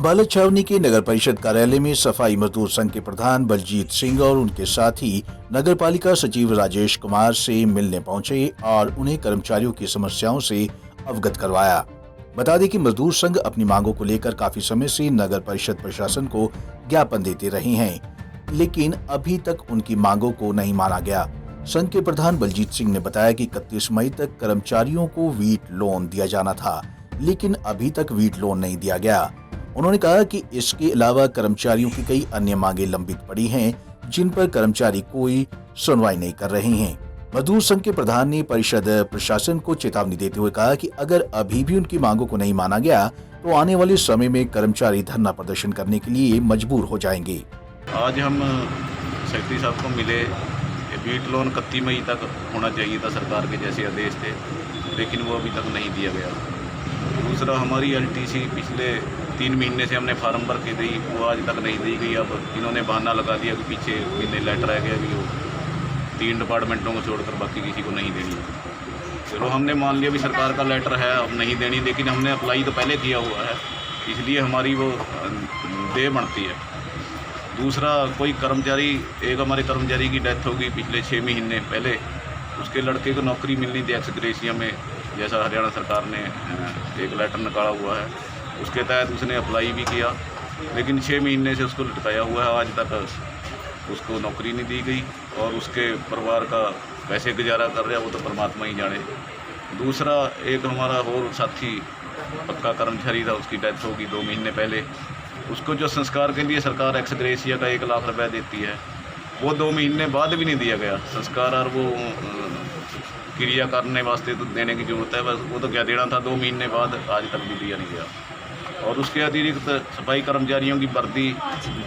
अम्बाला छावनी के नगर परिषद कार्यालय में सफाई मजदूर संघ के प्रधान बलजीत सिंह और उनके साथी नगर पालिका सचिव राजेश कुमार से मिलने पहुंचे और उन्हें कर्मचारियों की समस्याओं से अवगत करवाया। बता दें कि मजदूर संघ अपनी मांगों को लेकर काफी समय से नगर परिषद प्रशासन को ज्ञापन देते रहे हैं, लेकिन अभी तक उनकी मांगों को नहीं माना गया। संघ के प्रधान बलजीत सिंह ने बताया कि 31 मई तक कर्मचारियों को वीट लोन दिया जाना था, लेकिन अभी तक वीट लोन नहीं दिया गया। उन्होंने कहा कि इसके अलावा कर्मचारियों की कई अन्य मांगे लंबित पड़ी हैं, जिन पर कर्मचारी कोई सुनवाई नहीं कर रहे हैं। मजदूर संघ के प्रधान ने परिषद प्रशासन को चेतावनी देते हुए कहा कि अगर अभी भी उनकी मांगों को नहीं माना गया तो आने वाले समय में कर्मचारी धरना प्रदर्शन करने के लिए मजबूर हो जाएंगे। आज हम सेक्रेटरी साहब को मिले। वीट लोन 31 मई तक होना चाहिए था, सरकार के जैसे आदेश थे, लेकिन वो अभी तक नहीं दिया गया। दूसरा, हमारी एलटीसी पिछले 3 महीने से हमने फार्म भर के दी, वो आज तक नहीं दी गई। अब इन्होंने बहाना लगा दिया कि पीछे महीने लेटर रह गया भी, वो 3 डिपार्टमेंटों को छोड़कर बाकी किसी को नहीं देनी। चलो, हमने मान लिया भी सरकार का लेटर है, अब नहीं देनी, लेकिन हमने अप्लाई तो पहले किया हुआ है, इसलिए हमारी वो देय बनती है। दूसरा, कोई कर्मचारी, एक हमारे कर्मचारी की डेथ होगी पिछले 6 महीने पहले, उसके लड़के को नौकरी मिलनी थी एक्स ग्रेशिया में, जैसा हरियाणा सरकार ने एक लेटर निकाला हुआ है, उसके तहत उसने अप्लाई भी किया, लेकिन 6 महीने से उसको लटकाया हुआ है, आज तक उसको नौकरी नहीं दी गई और उसके परिवार का कैसे गुजारा कर रहा है वो तो परमात्मा ही जाने। दूसरा, एक हमारा और साथी पक्का कर्मचारी था, उसकी डेथ होगी 2 महीने पहले, उसको जो संस्कार के लिए सरकार एक्स ग्रेशिया का 1 लाख रुपया देती है, वो 2 महीने बाद भी नहीं दिया गया। संस्कार और वो क्रिया करने वास्ते तो देने की ज़रूरत है, बस वो तो क्या देना था, 2 महीने बाद आज तक भी दिया नहीं गया। और उसके अतिरिक्त सफाई कर्मचारियों की वर्दी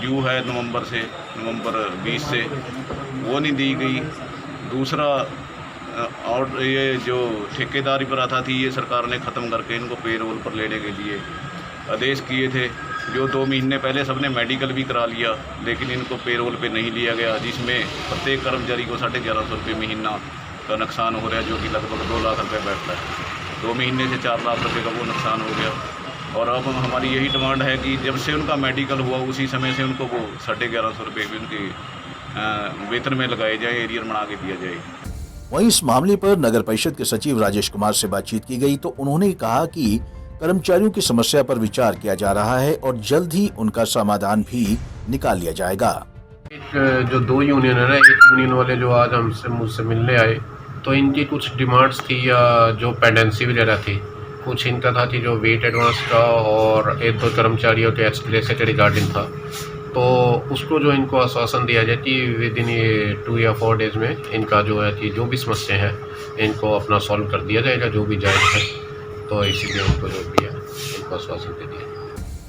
ड्यू है नवंबर 20 से, वो नहीं दी गई। दूसरा, और ये जो ठेकेदारी प्रथा थी, ये सरकार ने ख़त्म करके इनको पेरोल पर लेने के लिए आदेश किए थे, जो 2 महीने पहले सबने मेडिकल भी करा लिया, लेकिन इनको पेरोल पे नहीं लिया गया, जिसमें प्रत्येक कर्मचारी को 1150 रुपये महीना का नुकसान हो रहा है, जो कि लगभग 2 लाख रुपये बैठता है। 2 महीने से 4 लाख रुपये का वो नुकसान हो गया। और अब हमारी यही डिमांड है कि जब से उनका मेडिकल हुआ उसी समय से उनको वो 1150 रुपये भी उनके वेतन में लगाए जाए, एरियर बना के दिया जाए। वहीं इस मामले पर नगर परिषद के सचिव राजेश कुमार से बातचीत की गई तो उन्होंने कहा कि कर्मचारियों की समस्या पर विचार किया जा रहा है और जल्द ही उनका समाधान भी निकाल लिया जाएगा। जो 2 यूनियन है ना, एक यूनियन वाले जो आज मुझसे मिलने आए, तो इनकी कुछ डिमांड्स थी या जो पेंडेंसी वगैरह थी, कुछ इनका था कि जो वेट एडवांस का और 1-2 कर्मचारियों के एक्सप्रेस के रिगार्डिंग था, तो उसको जो इनको आश्वासन दिया जाए कि विद इन 2 या 4 डेज़ में इनका जो है कि जो भी समस्या है इनको अपना सॉल्व कर दिया जाएगा, जो भी जायज़ है। तो इसीलिए उनको जो भी है इनको आश्वासन दे दिया।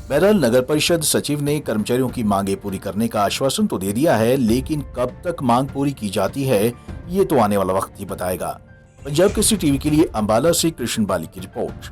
बहरहाल नगर परिषद सचिव ने कर्मचारियों की मांगे पूरी करने का आश्वासन तो दे दिया है, लेकिन कब तक मांग पूरी की जाती है ये तो आने वाला वक्त ही बताएगा। पंजाब केसरी टीवी के लिए अम्बाला से कृष्ण बाली की रिपोर्ट।